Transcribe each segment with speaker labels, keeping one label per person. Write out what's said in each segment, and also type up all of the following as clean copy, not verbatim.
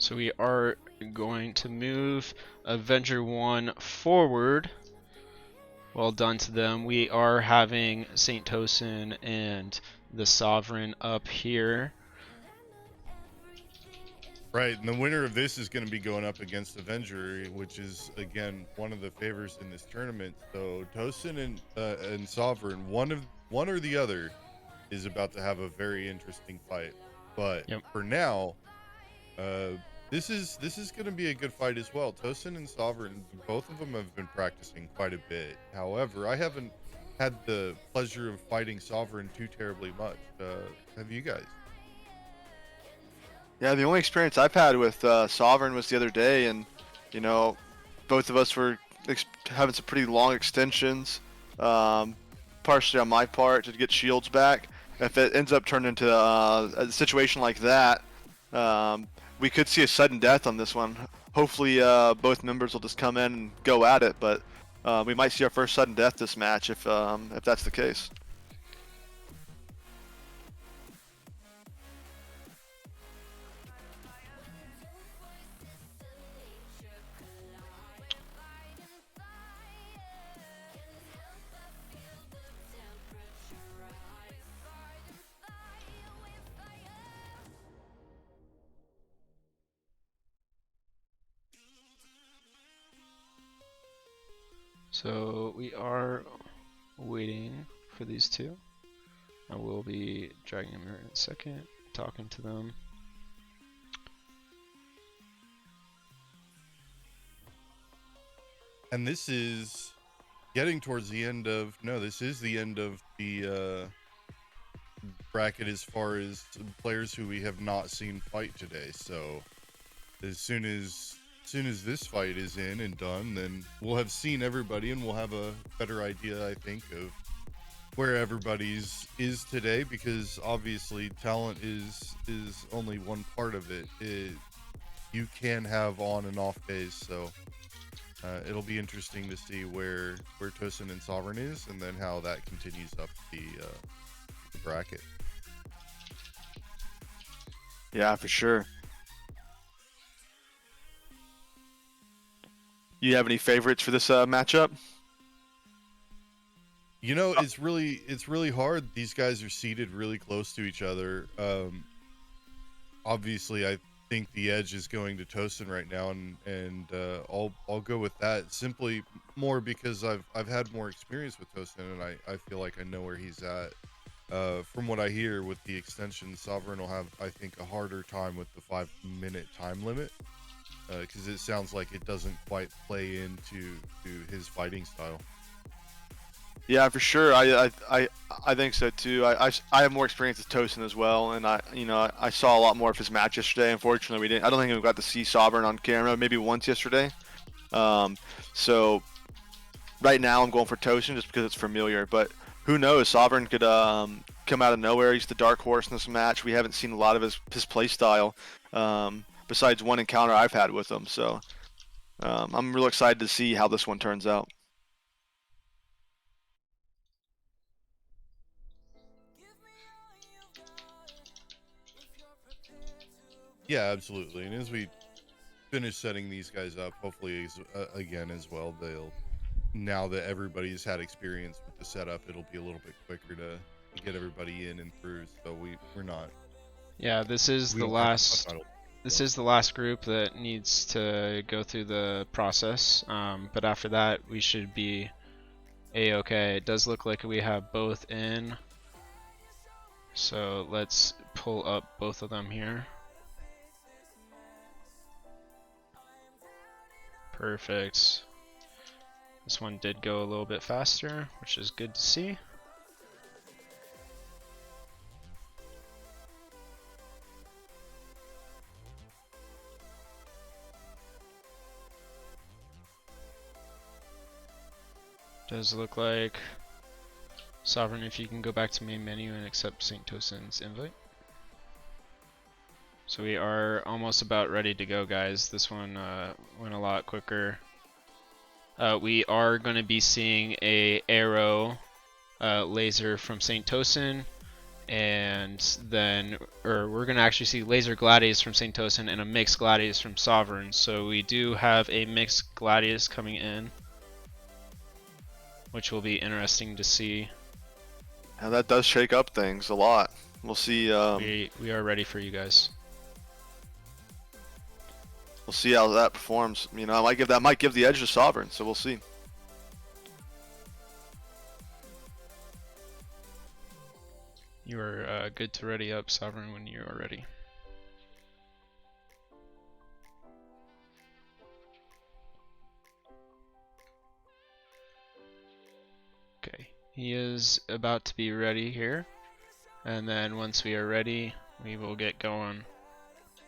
Speaker 1: So we are going to move Avenger 1 forward. Well done to them. We are having StTosin and TheSOvereign up here.
Speaker 2: Right, and the winner of this is going to be going up against Avenger, which is again one of the favors in this tournament. So Tosin and Sovereign, one or the other, is about to have a very interesting fight. But for now, this is going to be a good fight as well. Tosin and Sovereign, both of them have been practicing quite a bit. However, I haven't had the pleasure of fighting Sovereign too terribly much. Have you guys?
Speaker 3: Yeah, the only experience I've had with Sovereign was the other day, and you know, both of us were having some pretty long extensions, partially on my part to get shields back. If it ends up turning into a situation like that, we could see a sudden death on this one. Hopefully, both members will just come in and go at it, but we might see our first sudden death this match if that's the case.
Speaker 1: So we are waiting for these two. I will be dragging them here in a second, talking to them.
Speaker 2: And this is getting towards the end of, no, this is the end of the bracket as far as players who we have not seen fight today. So as soon as this fight is in and done, then we'll have seen everybody and we'll have a better idea, I think, of where everybody's is today, because obviously talent is only one part of it. You can have on and off days, so it'll be interesting to see where Tosin and Sovereign is, and then how that continues up the bracket.
Speaker 3: Yeah, for sure. You have any favorites for this matchup?
Speaker 2: You know, it's really hard. These guys are seated really close to each other. Obviously, I think the edge is going to Tosin right now, and I'll go with that simply more because I've had more experience with Tosin, and I feel like I know where he's at. From what I hear, with the extension, Sovereign will have, I think, a harder time with the 5-minute time limit, because it sounds like it doesn't quite play into his fighting style.
Speaker 3: Yeah, for sure. I think so too. I have more experience with Tosin as well, and I saw a lot more of his match yesterday. Unfortunately, we didn't. I don't think we got to see Sovereign on camera. Maybe once yesterday. So right now I'm going for Tosin just because it's familiar. But who knows? Sovereign could come out of nowhere. He's the dark horse in this match. We haven't seen a lot of his play style, besides one encounter I've had with him. So I'm real excited to see how this one turns out.
Speaker 2: Yeah, absolutely. And as we finish setting these guys up, hopefully again as well, they'll, now that everybody's had experience with the setup, it'll be a little bit quicker to get everybody in and through. So we're not.
Speaker 1: Yeah, this is the last. This is the last group that needs to go through the process. But after that, we should be a-okay. It does look like we have both in. So let's pull up both of them here. Perfect. This one did go a little bit faster, which is good to see. Does look like Sovereign, if you can go back to main menu and accept StTosin's invite. So we are almost about ready to go, guys. This one went a lot quicker. We are going to be seeing a arrow laser from StTosin and then we're gonna actually see laser gladius from StTosin and a mixed gladius from Sovereign. So we do have a mixed gladius coming in, which will be interesting to see.
Speaker 3: And that does shake up things a lot. We'll see.
Speaker 1: We are ready for you guys.
Speaker 3: We'll see how that performs. You know, that might give the edge to Sovereign. So we'll see.
Speaker 1: You are good to ready up, Sovereign, when you are ready. Okay, he is about to be ready here. And then once we are ready, we will get going.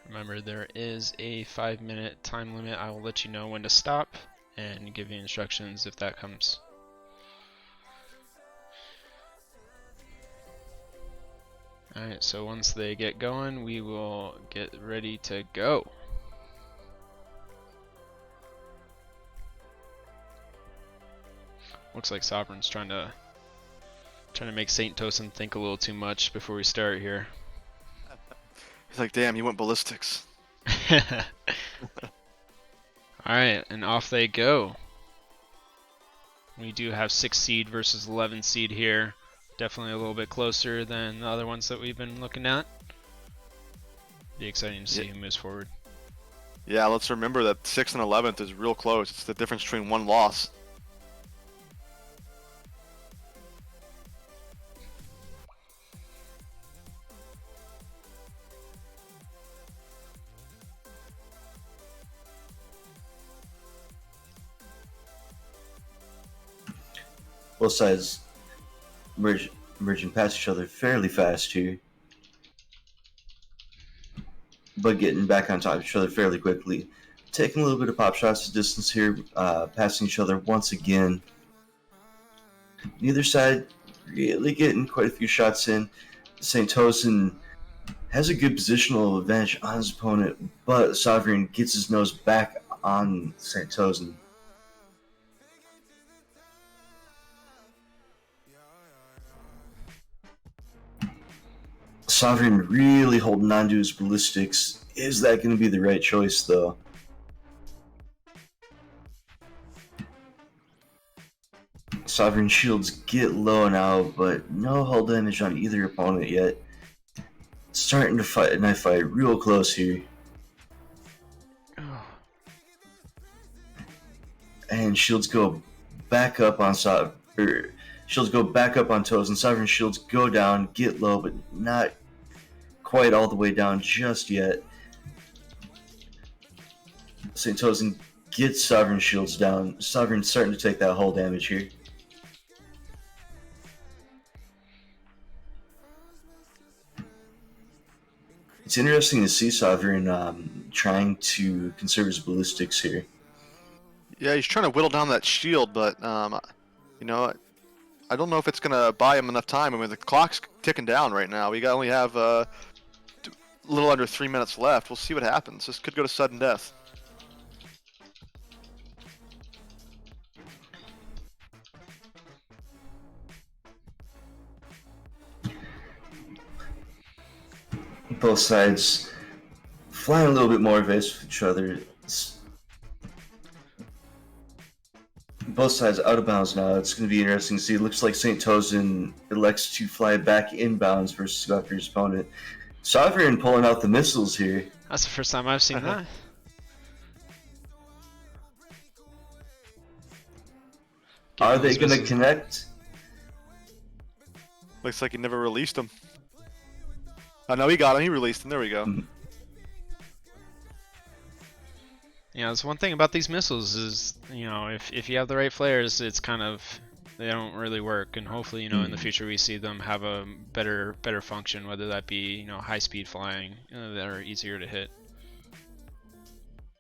Speaker 1: Remember, there is a 5-minute time limit. I will let you know when to stop and give you instructions if that comes. Alright, so once they get going, we will get ready to go. Looks like Sovereign's trying to make StTosin think a little too much before we start here.
Speaker 3: He's like, damn, he went ballistics.
Speaker 1: Alright, and off they go. We do have 6 seed versus 11 seed here. Definitely a little bit closer than the other ones that we've been looking at. Be exciting to see who moves forward.
Speaker 3: Yeah, let's remember that 6th and 11th is real close. It's the difference between 1 loss.
Speaker 4: Both sides merging past each other fairly fast here, but getting back on top of each other fairly quickly. Taking a little bit of pop shots to distance here, passing each other once again. Neither side really getting quite a few shots in. StTosin has a good positional advantage on his opponent, but Sovereign gets his nose back on StTosin. Sovereign really holding on to his ballistics. Is that going to be the right choice, though? Sovereign shields get low now, but no hull damage on either opponent yet. Starting to fight a knife fight real close here. And shields go back up on shields go back up on Toes, and Sovereign shields go down, get low, but not quite all the way down just yet. StTosin gets Sovereign shields down. Sovereign's starting to take that hull damage here. It's interesting to see Sovereign trying to conserve his ballistics here.
Speaker 3: Yeah, he's trying to whittle down that shield, but you know, I don't know if it's gonna buy him enough time. I mean, the clock's ticking down right now. We only have a little under 3 minutes left. We'll see what happens. This could go to sudden death.
Speaker 4: Both sides flying a little bit more evasive with each other. Both sides out of bounds now. It's going to be interesting to see. It looks like StTosin elects to fly back inbounds versus go after his opponent. Sovereign pulling out the missiles here.
Speaker 1: That's the first time I've seen that.
Speaker 4: Are they going to connect?
Speaker 3: Looks like he never released him. Oh no, he got him. He released him. There we go.
Speaker 1: Yeah, that's one thing about these missiles is, you know, if you have the right flares, it's kind of, they don't really work, and hopefully, you know, in the future we see them have a better function, whether that be, you know, high speed flying that are easier to hit,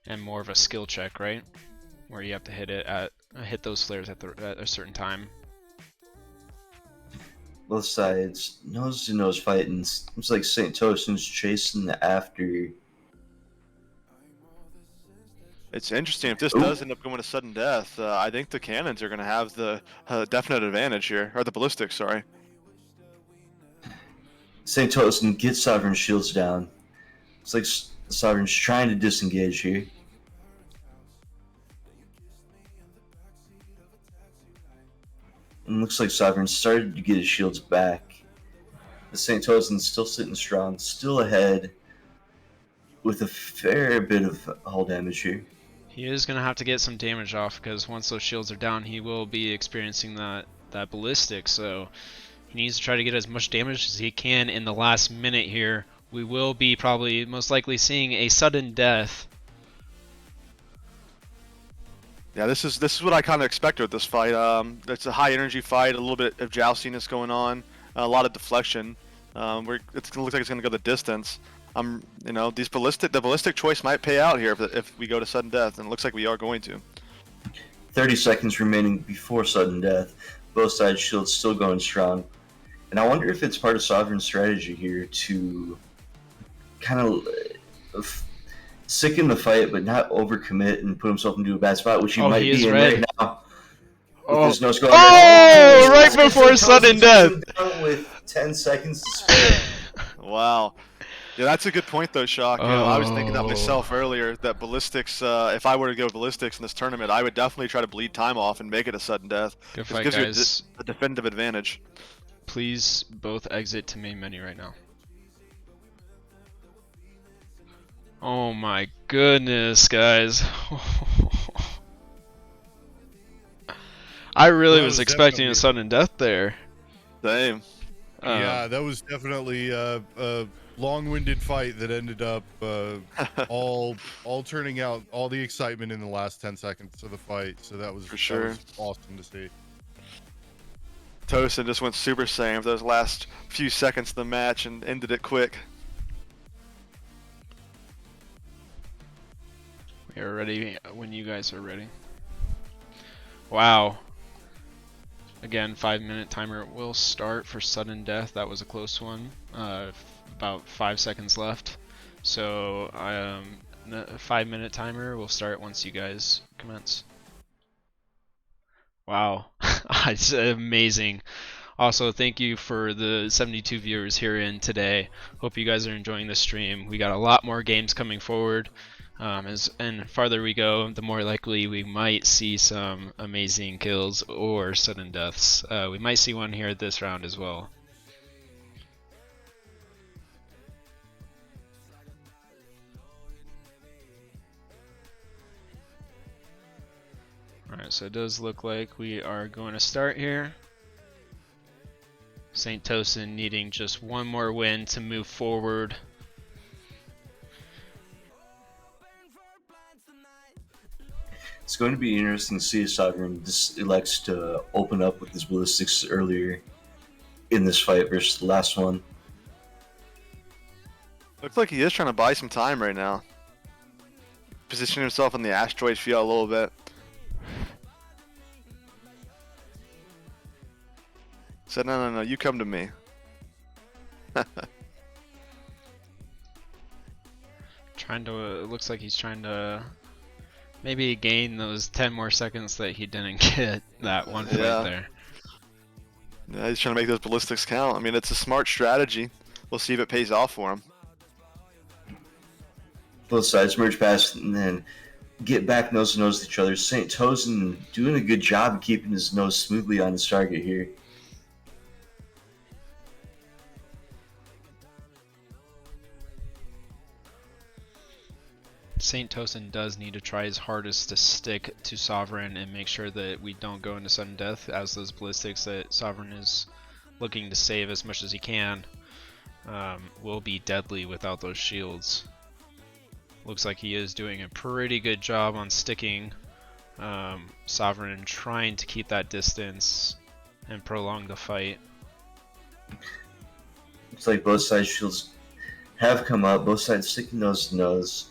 Speaker 1: and more of a skill check, right, where you have to hit those flares at a certain time.
Speaker 4: Both sides nose to nose fighting. Seems like StTosin's chasing after.
Speaker 3: It's interesting. If this does end up going to sudden death, I think the cannons are going to have the definite advantage here, or the ballistics, sorry.
Speaker 4: StTosin gets Sovereign's shields down. It's like Sovereign's trying to disengage here. And looks like Sovereign started to get his shields back. The StTosin's still sitting strong, still ahead with a fair bit of hull damage here.
Speaker 1: He is going to have to get some damage off because once those shields are down, he will be experiencing that ballistic. So he needs to try to get as much damage as he can in the last minute here. We will be probably most likely seeing a sudden death.
Speaker 3: Yeah, this is what I kind of expected with this fight. It's a high energy fight, a little bit of joustiness going on, a lot of deflection. It looks like it's going to go the distance. You know, the ballistic choice might pay out here if we go to sudden death, and it looks like we are going to.
Speaker 4: 30 seconds remaining before sudden death. Both sides' shields still going strong. And I wonder if it's part of Sovereign's strategy here to kind of sicken the fight, but not overcommit and put himself into a bad spot, which he might be in right now. With his no
Speaker 1: right before sudden death.
Speaker 4: With 10 seconds to spare.
Speaker 3: Wow. Yeah, that's a good point though, Shock. You know, I was thinking that myself earlier, that ballistics, if I were to go ballistics in this tournament, I would definitely try to bleed time off and make it a sudden death.
Speaker 1: Good fight,
Speaker 3: it gives
Speaker 1: guys.
Speaker 3: you a definitive advantage.
Speaker 1: Please both exit to main menu right now. Oh my goodness, guys. I really was expecting a sudden death there.
Speaker 3: Same.
Speaker 2: Yeah, that was definitely a long-winded fight that ended up all turning out, all the excitement in the last 10 seconds of the fight. So that was
Speaker 3: For sure.
Speaker 2: That was awesome to see.
Speaker 3: TheSOvereign just went Super Saiyan for those last few seconds of the match and ended it quick.
Speaker 1: We are ready when you guys are ready. Wow. Again, 5-minute timer will start for sudden death. That was a close one. About 5 seconds left. So 5-minute timer will start once you guys commence. Wow. It's amazing. Also, thank you for the 72 viewers here in today. Hope you guys are enjoying the stream. We got a lot more games coming forward. And farther we go, the more likely we might see some amazing kills or sudden deaths. We might see one here this round as well. Alright, so it does look like we are going to start here. StTosin needing just one more win to move forward.
Speaker 4: It's going to be interesting to see if Sovereign just elects to open up with his ballistics earlier in this fight versus the last one.
Speaker 3: Looks like he is trying to buy some time right now. Position himself in the asteroid field a little bit. Said, no, you come to me.
Speaker 1: It looks like he's trying to maybe gain those 10 more seconds that he didn't get that one fight there.
Speaker 3: Yeah, he's trying to make those ballistics count. I mean, it's a smart strategy. We'll see if it pays off for him.
Speaker 4: Both sides merge past and then get back nose to nose with each other. StTosin doing a good job of keeping his nose smoothly on his target here.
Speaker 1: StTosin does need to try his hardest to stick to Sovereign and make sure that we don't go into sudden death, as those ballistics that Sovereign is looking to save as much as he can will be deadly without those shields. Looks like he is doing a pretty good job on sticking Sovereign and trying to keep that distance and prolong the fight.
Speaker 4: Looks like both sides' shields have come up, both sides sticking nose to nose.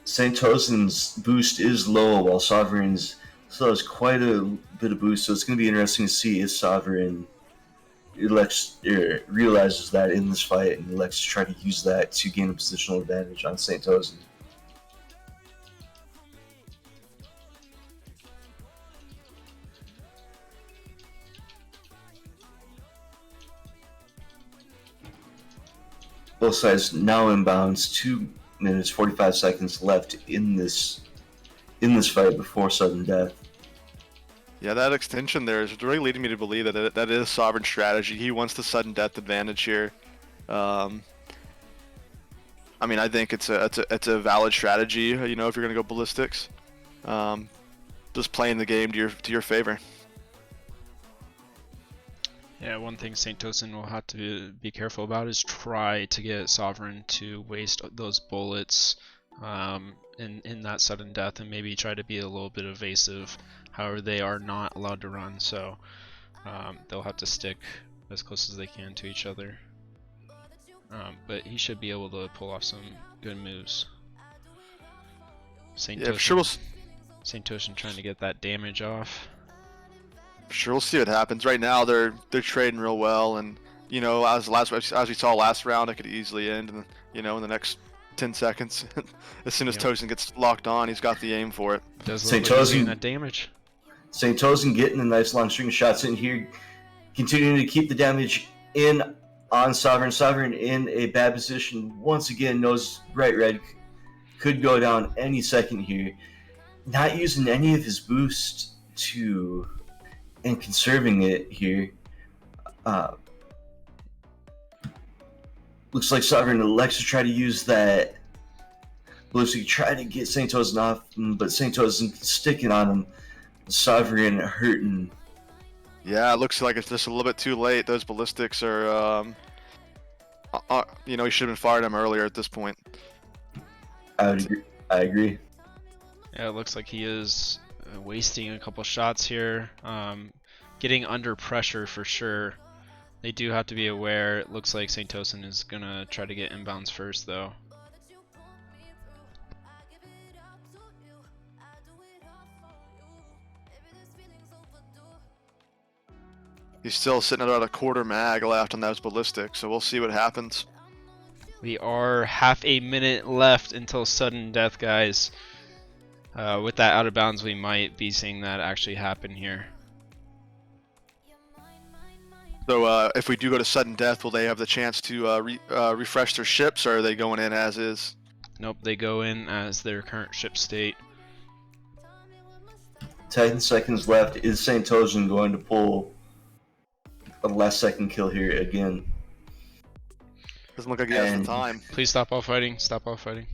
Speaker 4: StTosin's boost is low, while Sovereign's still has quite a bit of boost, so it's going to be interesting to see if Sovereign realizes that in this fight and elects to try to use that to gain a positional advantage on StTosin. Both sides now inbounds. 2 minutes 45 seconds left in this fight before sudden death.
Speaker 3: Yeah, that extension there is really leading me to believe that that is Sovereign strategy. He wants the sudden death advantage here. I mean, I think it's a valid strategy. You know, if you're gonna go ballistics, just playing the game to your favor.
Speaker 1: Yeah, one thing StTosin will have to be careful about is try to get Sovereign to waste those bullets in that sudden death, and maybe try to be a little bit evasive. However, they are not allowed to run, so they'll have to stick as close as they can to each other. But he should be able to pull off some good moves.
Speaker 3: Yeah, for sure.
Speaker 1: StTosin trying to get that damage off.
Speaker 3: Sure, we'll see what happens. Right now, they're trading real well, and you know, as we saw last round, it could easily end, in, you know, in the next 10 seconds. As soon as Tosin gets locked on, he's got the aim for it.
Speaker 1: Does look like he's getting that damage.
Speaker 4: StTosin getting a nice long string of shots in here, continuing to keep the damage in on Sovereign. Sovereign in a bad position once again. Knows bright red could go down any second here. Not using any of his boost and conserving it here. Looks like Sovereign elects to try to use that ballistic, try to get StTosin off, but StTosin sticking on him. Sovereign hurting.
Speaker 3: Yeah, it looks like it's just a little bit too late. Those ballistics are, you know, he should have been firing them earlier at this point.
Speaker 4: I agree.
Speaker 1: Yeah, it looks like he is wasting a couple shots here. Getting under pressure for sure. They do have to be aware. It looks like StTosin is gonna try to get inbounds first, though.
Speaker 3: He's still sitting at about a quarter mag left on those ballistics, so we'll see what happens.
Speaker 1: We are half a minute left until sudden death, guys. With that out of bounds, we might be seeing that actually happen here.
Speaker 3: So if we do go to sudden death, will they have the chance to refresh their ships, or are they going in as is?
Speaker 1: Nope, they go in as their current ship state.
Speaker 4: 10 seconds left. Is StTosin going to pull a last second kill here again?
Speaker 3: Doesn't look like he has the time.
Speaker 1: Please stop all fighting. Stop all fighting.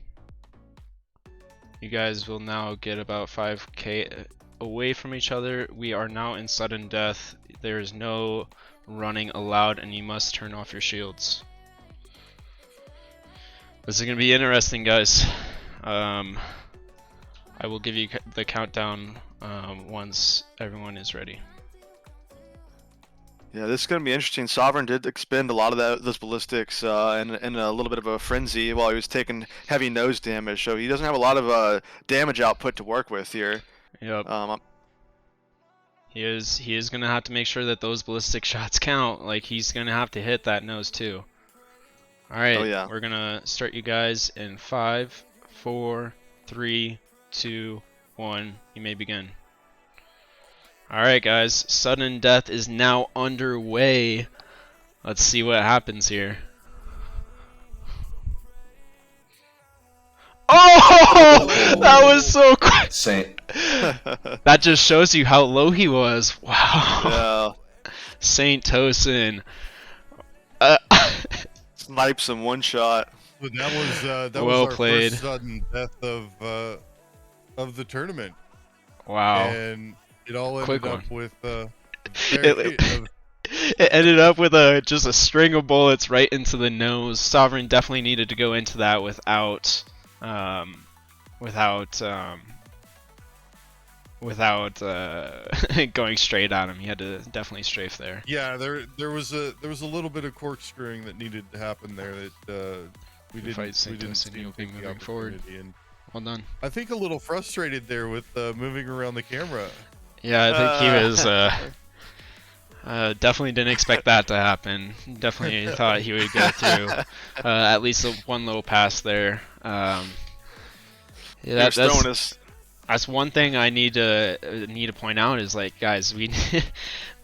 Speaker 1: You guys will now get about 5k away from each other. We are now in sudden death. There is no running allowed, and you must turn off your shields. This is going to be interesting, guys. I will give you the countdown once everyone is ready.
Speaker 3: Yeah, this is going to be interesting. Sovereign did expend a lot of those ballistics in a little bit of a frenzy while he was taking heavy nose damage, so he doesn't have a lot of damage output to work with here.
Speaker 1: Yep. He is going to have to make sure that those ballistic shots count. Like, he's going to have to hit that nose too. Alright,
Speaker 3: oh, yeah.
Speaker 1: We're going to start you guys in 5, 4, 3, 2, 1. You may begin. Alright guys, sudden death is now underway. Let's see what happens here. Oh! That was so quick! That just shows you how low he was. Wow.
Speaker 3: Yeah.
Speaker 1: StTosin.
Speaker 3: Snipes in one shot.
Speaker 2: But that was
Speaker 1: well
Speaker 2: our
Speaker 1: played.
Speaker 2: First sudden death of the tournament.
Speaker 1: Wow.
Speaker 2: And it all ended
Speaker 1: Quick
Speaker 2: up
Speaker 1: one.
Speaker 2: with
Speaker 1: It ended up with just a string of bullets right into the nose. Sovereign definitely needed to go into that without going straight at him. He had to definitely strafe there.
Speaker 2: Yeah, there was a little bit of corkscrewing that needed to happen there that we didn't see
Speaker 1: moving forward.
Speaker 2: And
Speaker 1: Well done.
Speaker 2: I think a little frustrated there with moving around the camera.
Speaker 1: Yeah, I think he was Definitely didn't expect that to happen. Definitely thought he would go through at least one little pass there. Yeah,
Speaker 3: He was throwing his.
Speaker 1: that's one thing I need to point out is like, guys, we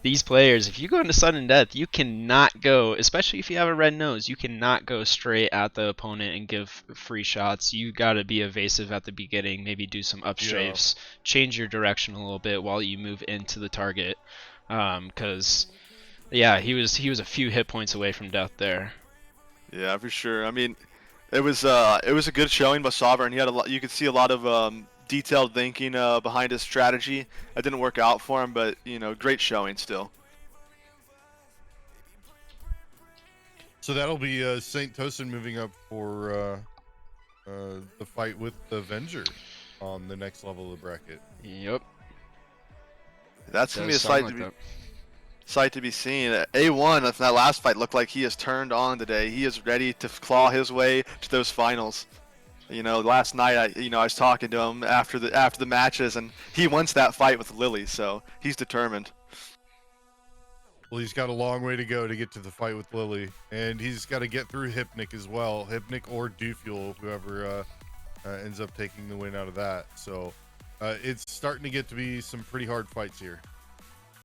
Speaker 1: these players, if you go into sudden death, you cannot go, especially if you have a red nose, you cannot go straight at the opponent and give free shots. You got to be evasive at the beginning, maybe do some up strafes, change your direction a little bit while you move into the target. Because yeah, he was a few hit points away from death there.
Speaker 3: Yeah, for sure. I mean, it was a good showing by Sovereign. He had a lot. You could see a lot of detailed thinking behind his strategy. That didn't work out for him, but great showing still.
Speaker 2: So that'll be StTosin moving up for the fight with the Avenger on the next level of the bracket.
Speaker 1: Yep.
Speaker 3: That's gonna be a sight to be seen. A1, if that last fight looked like he has turned on today. He is ready to claw his way to those finals. Last night I was talking to him after the matches, and he wants that fight with Lily, so he's determined.
Speaker 2: Well, he's got a long way to go to get to the fight with Lily, and he's got to get through Hypnik as well. Hypnik or Dufuel, whoever ends up taking the win out of that. So it's starting to get to be some pretty hard fights here.